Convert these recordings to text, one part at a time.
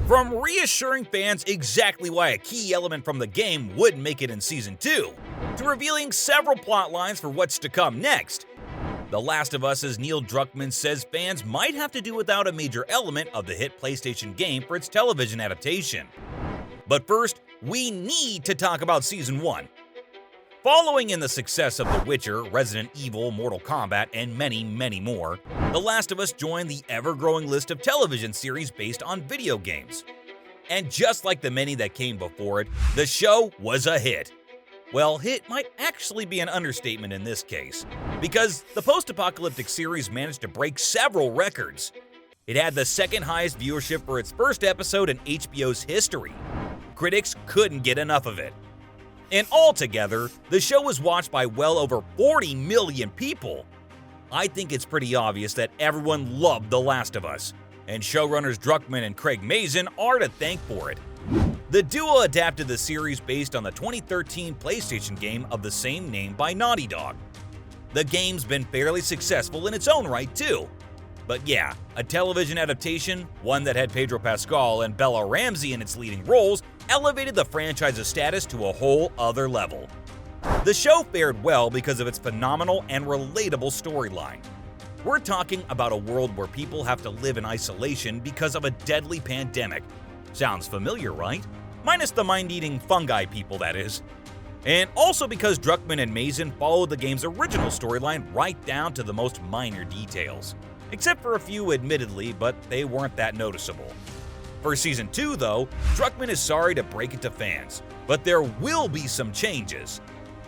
From reassuring fans exactly why a key element from the game wouldn't make it in Season 2, to revealing several plot lines for what's to come next. The Last of Us, as Neil Druckmann says, fans might have to do without a major element of the hit PlayStation game for its television adaptation. But first, we need to talk about Season 1. Following in the success of The Witcher, Resident Evil, Mortal Kombat, and many, many more, The Last of Us joined the ever-growing list of television series based on video games. And just like the many that came before it, the show was a hit. Well, hit might actually be an understatement in this case, because the post-apocalyptic series managed to break several records. It had the second highest viewership for its first episode in HBO's history. Critics couldn't get enough of it. And altogether, the show was watched by well over 40 million people. I think it's pretty obvious that everyone loved The Last of Us, and showrunners Druckmann and Craig Mazin are to thank for it. The duo adapted the series based on the 2013 PlayStation game of the same name by Naughty Dog. The game's been fairly successful in its own right too. But yeah, a television adaptation, one that had Pedro Pascal and Bella Ramsey in its leading roles, elevated the franchise's status to a whole other level. The show fared well because of its phenomenal and relatable storyline. We're talking about a world where people have to live in isolation because of a deadly pandemic. Sounds familiar, right? Minus the mind-eating fungi people, that is. And also because Druckmann and Mazin followed the game's original storyline right down to the most minor details. Except for a few admittedly, but they weren't that noticeable. For Season 2 though, Druckmann is sorry to break it to fans, but there will be some changes.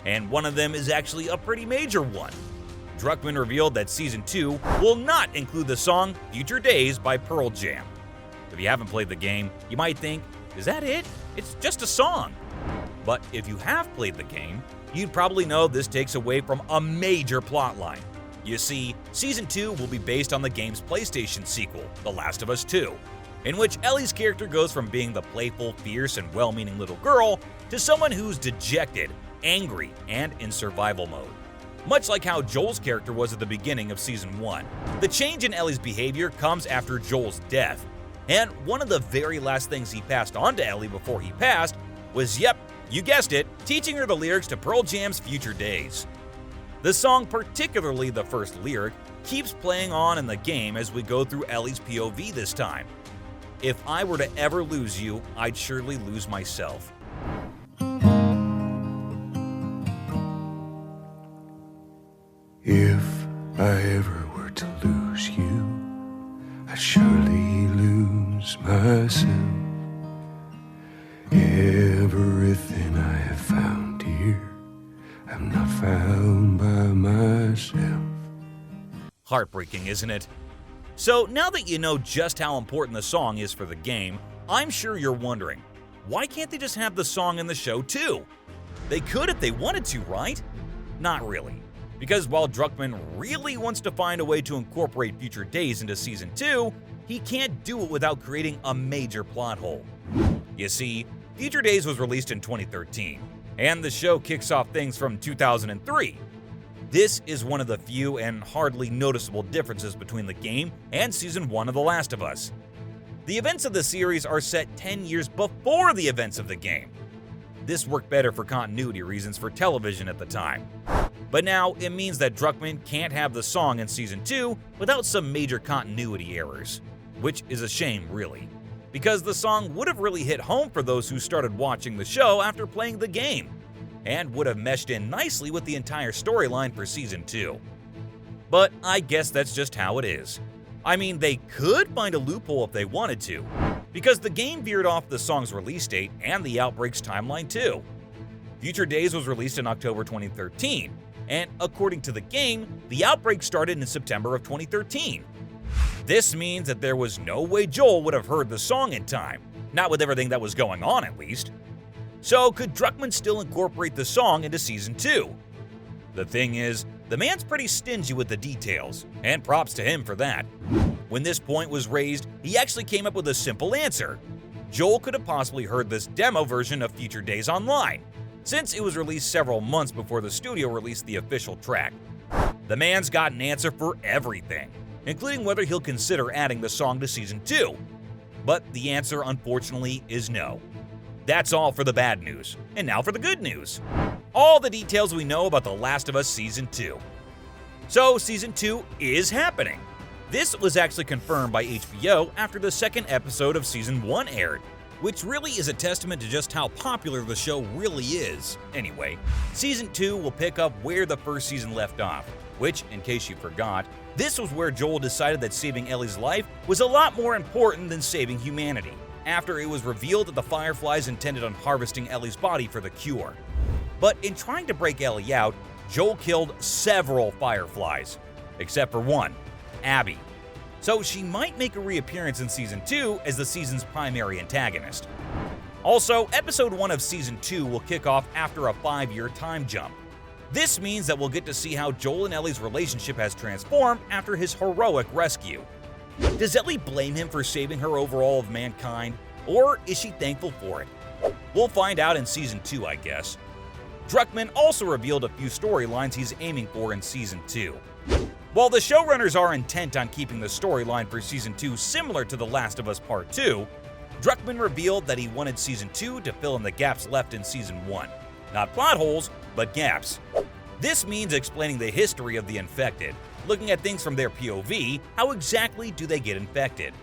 And one of them is actually a pretty major one. Druckmann revealed that Season 2 will not include the song Future Days by Pearl Jam. If you haven't played the game, you might think, is that it? It's just a song. But if you have played the game, you'd probably know this takes away from a major plotline. You see, Season 2 will be based on the game's PlayStation sequel, The Last of Us 2, in which Ellie's character goes from being the playful, fierce, and well-meaning little girl to someone who's dejected, angry, and in survival mode. Much like how Joel's character was at the beginning of Season 1. The change in Ellie's behavior comes after Joel's death, and one of the very last things he passed on to Ellie before he passed was, yep, you guessed it, teaching her the lyrics to Pearl Jam's Future Days. The song, particularly the first lyric, keeps playing on in the game as we go through Ellie's POV this time. If I were to ever lose you, I'd surely lose myself. If I ever were to lose you, I'd surely lose myself. Everything I have found here, I'm not found by myself. Heartbreaking, isn't it? So now that you know just how important the song is for the game, I'm sure you're wondering, why can't they just have the song in the show too? They could if they wanted to, right? Not really. Because while Druckmann really wants to find a way to incorporate Future Days into Season 2, he can't do it without creating a major plot hole. You see, Future Days was released in 2013, and the show kicks off things from 2003. This is one of the few and hardly noticeable differences between the game and Season 1 of The Last of Us. The events of the series are set 10 years before the events of the game. This worked better for continuity reasons for television at the time. But now it means that Druckmann can't have the song in Season 2 without some major continuity errors, which is a shame really, because the song would have really hit home for those who started watching the show after playing the game, and would have meshed in nicely with the entire storyline for Season 2. But I guess that's just how it is. I mean, they could find a loophole if they wanted to, because the game veered off the song's release date and the Outbreak's timeline too. Future Days was released in October 2013, and according to the game, the Outbreak started in September of 2013. This means that there was no way Joel would have heard the song in time, not with everything that was going on at least. So could Druckmann still incorporate the song into Season 2? The thing is, the man's pretty stingy with the details, and props to him for that. When this point was raised, he actually came up with a simple answer. Joel could have possibly heard this demo version of Future Days online, since it was released several months before the studio released the official track. The man's got an answer for everything, including whether he'll consider adding the song to Season 2. But the answer, unfortunately, is no. That's all for the bad news. And now for the good news. All the details we know about The Last of Us Season 2. So, Season 2 is happening. This was actually confirmed by HBO after the second episode of Season 1 aired, which really is a testament to just how popular the show really is. Anyway, Season 2 will pick up where the first season left off, which, in case you forgot, this was where Joel decided that saving Ellie's life was a lot more important than saving humanity, after it was revealed that the Fireflies intended on harvesting Ellie's body for the cure. But in trying to break Ellie out, Joel killed several Fireflies, except for one, Abby. So she might make a reappearance in Season 2 as the season's primary antagonist. Also, Episode 1 of Season 2 will kick off after a 5-year time jump. This means that we'll get to see how Joel and Ellie's relationship has transformed after his heroic rescue. Does Ellie blame him for saving her over all of mankind, or is she thankful for it? We'll find out in Season 2, I guess. Druckmann also revealed a few storylines he's aiming for in Season 2. While the showrunners are intent on keeping the storyline for Season 2 similar to The Last of Us Part 2, Druckmann revealed that he wanted Season 2 to fill in the gaps left in Season 1. Not plot holes, but gaps. This means explaining the history of the infected, looking at things from their POV. How exactly do they get infected?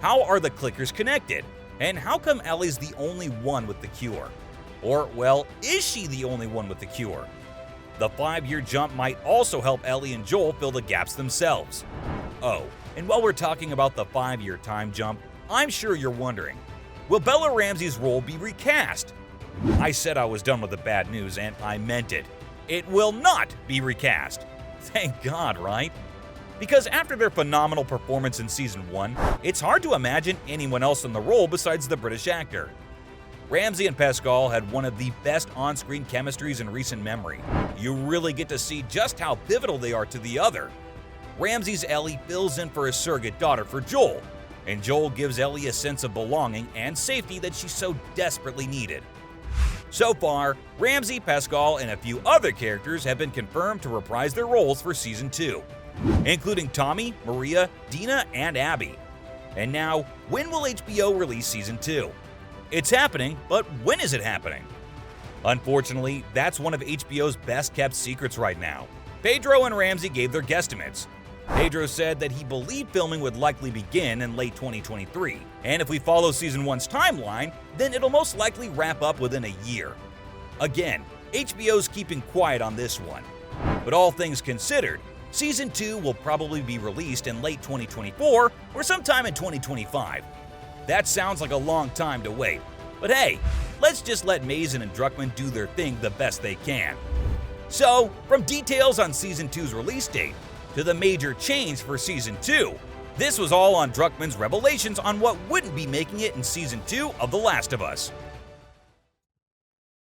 How are the clickers connected? And how come Ellie's the only one with the cure? Or, well, is she the only one with the cure? The 5-year jump might also help Ellie and Joel fill the gaps themselves. Oh, and while we're talking about the 5-year time jump, I'm sure you're wondering, will Bella Ramsey's role be recast? I said I was done with the bad news, and I meant it. It will not be recast. Thank God, right? Because after their phenomenal performance in Season 1, it's hard to imagine anyone else in the role besides the British actor. Ramsey and Pascal had one of the best on-screen chemistries in recent memory. You really get to see just how pivotal they are to the other. Ramsey's Ellie fills in for a surrogate daughter for Joel, and Joel gives Ellie a sense of belonging and safety that she so desperately needed. So far, Ramsey, Pascal, and a few other characters have been confirmed to reprise their roles for Season 2, including Tommy, Maria, Dina, and Abby. And now, when will HBO release Season 2? It's happening, but when is it happening? Unfortunately, that's one of HBO's best-kept secrets right now. Pedro and Ramsey gave their guesstimates. Pedro said that he believed filming would likely begin in late 2023, and if we follow Season 1's timeline, then it'll most likely wrap up within a year. Again, HBO's keeping quiet on this one. But all things considered, Season 2 will probably be released in late 2024 or sometime in 2025. That sounds like a long time to wait, but hey, let's just let Mazin and Druckmann do their thing the best they can. So, from details on Season 2's release date to the major change for Season 2, this was all on Druckmann's revelations on what wouldn't be making it in Season 2 of The Last of Us.